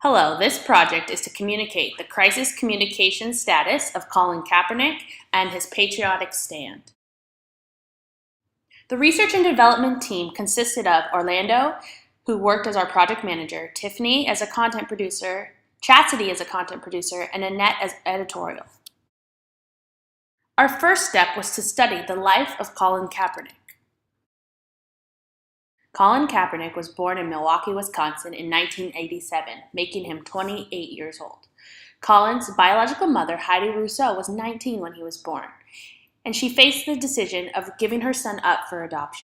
Hello, this project is to communicate the crisis communication status of Colin Kaepernick and his patriotic stand. The research and development team consisted of Orlando, who worked as our project manager, Tiffany as a content producer, Chastity as a content producer, and Annette as editorial. Our first step was to study the life of Colin Kaepernick. Colin Kaepernick was born in Milwaukee, Wisconsin in 1987, making him 28 years old. Colin's biological mother, Heidi Rousseau, was 19 when he was born, and she faced the decision of giving her son up for adoption.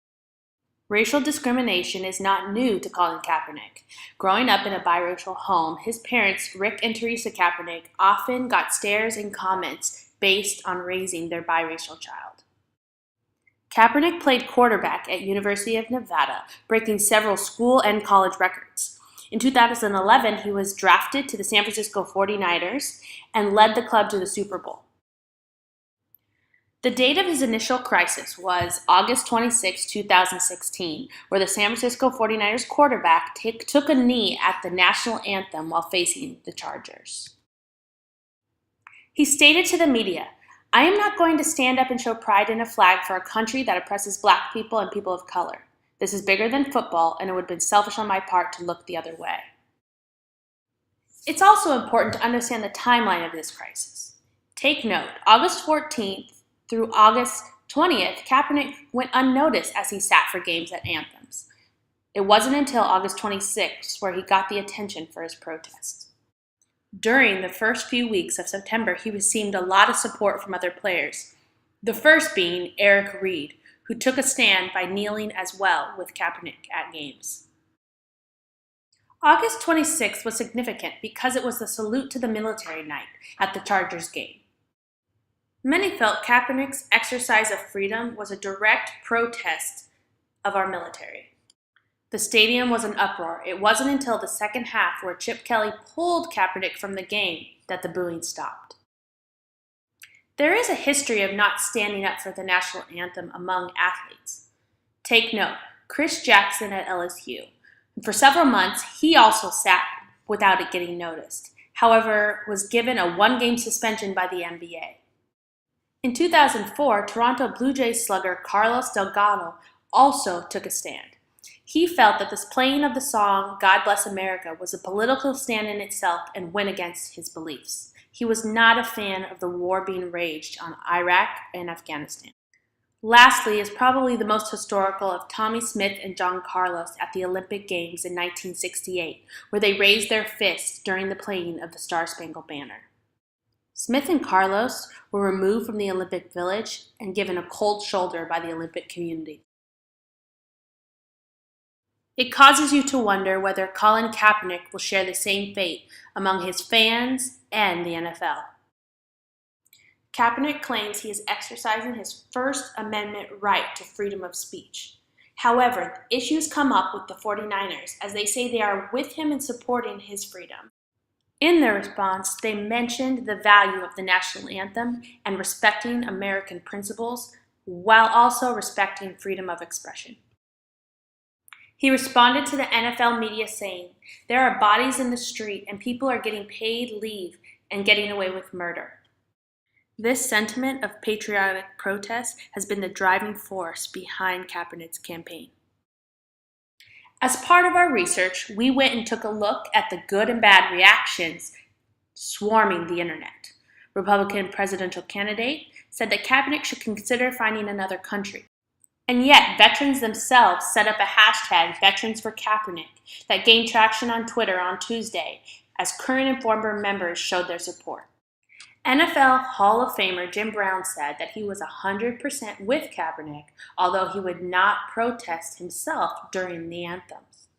Racial discrimination is not new to Colin Kaepernick. Growing up in a biracial home, his parents, Rick and Teresa Kaepernick, often got stares and comments based on raising their biracial child. Kaepernick played quarterback at University of Nevada, breaking several school and college records. In 2011, he was drafted to the San Francisco 49ers and led the club to the Super Bowl. The date of his initial crisis was August 26, 2016, where the San Francisco 49ers quarterback took a knee at the national anthem while facing the Chargers. He stated to the media, "I am not going to stand up and show pride in a flag for a country that oppresses Black people and people of color. This is bigger than football, and it would have been selfish on my part to look the other way." It's also important to understand the timeline of this crisis. Take note, August 14th through August 20th, Kaepernick went unnoticed as he sat for games at anthems. It wasn't until August 26th where he got the attention for his protests. During the first few weeks of September, he received a lot of support from other players, the first being Eric Reid, who took a stand by kneeling as well with Kaepernick at games. August 26th was significant because it was the salute to the military night at the Chargers game. Many felt Kaepernick's exercise of freedom was a direct protest of our military. The stadium was an uproar. It wasn't until the second half where Chip Kelly pulled Kaepernick from the game that the booing stopped. There is a history of not standing up for the national anthem among athletes. Take note, Chris Jackson at LSU. For several months, he also sat without it getting noticed. However, was given a one-game suspension by the NBA. In 2004, Toronto Blue Jays slugger Carlos Delgado also took a stand. He felt that this playing of the song God Bless America was a political stand in itself and went against his beliefs. He was not a fan of the war being waged on Iraq and Afghanistan. Lastly is probably the most historical of Tommie Smith and John Carlos at the Olympic Games in 1968, where they raised their fists during the playing of the Star-Spangled Banner. Smith and Carlos were removed from the Olympic Village and given a cold shoulder by the Olympic community. It causes you to wonder whether Colin Kaepernick will share the same fate among his fans and the NFL. Kaepernick claims he is exercising his First Amendment right to freedom of speech. However, issues come up with the 49ers as they say they are with him in supporting his freedom. In their response, they mentioned the value of the national anthem and respecting American principles while also respecting freedom of expression. He responded to the NFL media saying, "There are bodies in the street and people are getting paid leave and getting away with murder." This sentiment of patriotic protest has been the driving force behind Kaepernick's campaign. As part of our research, we went and took a look at the good and bad reactions swarming the internet. Republican presidential candidate said that Kaepernick should consider finding another country. And yet, veterans themselves set up a hashtag, Veterans for Kaepernick, that gained traction on Twitter on Tuesday as current and former members showed their support. NFL Hall of Famer Jim Brown said that he was 100% with Kaepernick, although he would not protest himself during the anthems.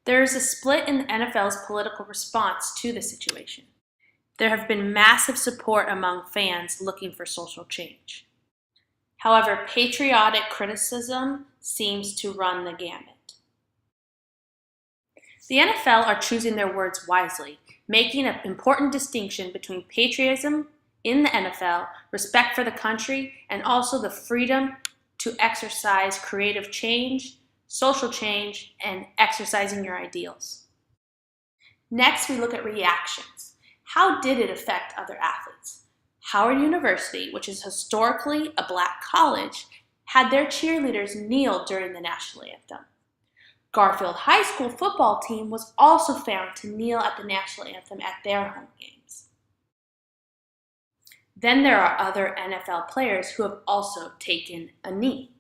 There is a split in the NFL's political response to the situation. There have been massive support among fans looking for social change. However, patriotic criticism seems to run the gamut. The NFL are choosing their words wisely, making an important distinction between patriotism in the NFL, respect for the country, and also the freedom to exercise creative change, social change, and exercising your ideals. Next, we look at reactions. How did it affect other athletes? Howard University, which is historically a black college, had their cheerleaders kneel during the national anthem. Garfield High School football team was also found to kneel at the national anthem at their home games. Then there are other NFL players who have also taken a knee.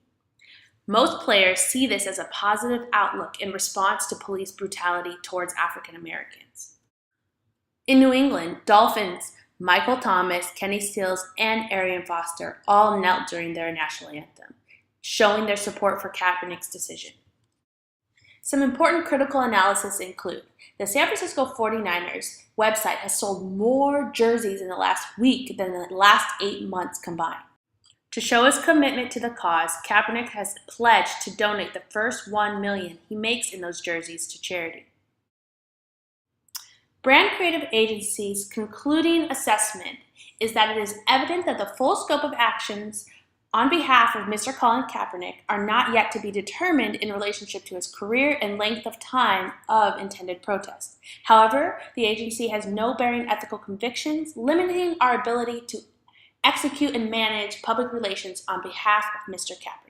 Most players see this as a positive outlook in response to police brutality towards African Americans. In New England, Dolphins, Michael Thomas, Kenny Stills, and Arian Foster all knelt during their national anthem, showing their support for Kaepernick's decision. Some important critical analysis include the San Francisco 49ers website has sold more jerseys in the last week than the last 8 months combined. To show his commitment to the cause, Kaepernick has pledged to donate the first $1 million he makes in those jerseys to charity. Brand Creative Agency's concluding assessment is that it is evident that the full scope of actions on behalf of Mr. Colin Kaepernick are not yet to be determined in relationship to his career and length of time of intended protest. However, the agency has no bearing ethical convictions, limiting our ability to execute and manage public relations on behalf of Mr. Kaepernick.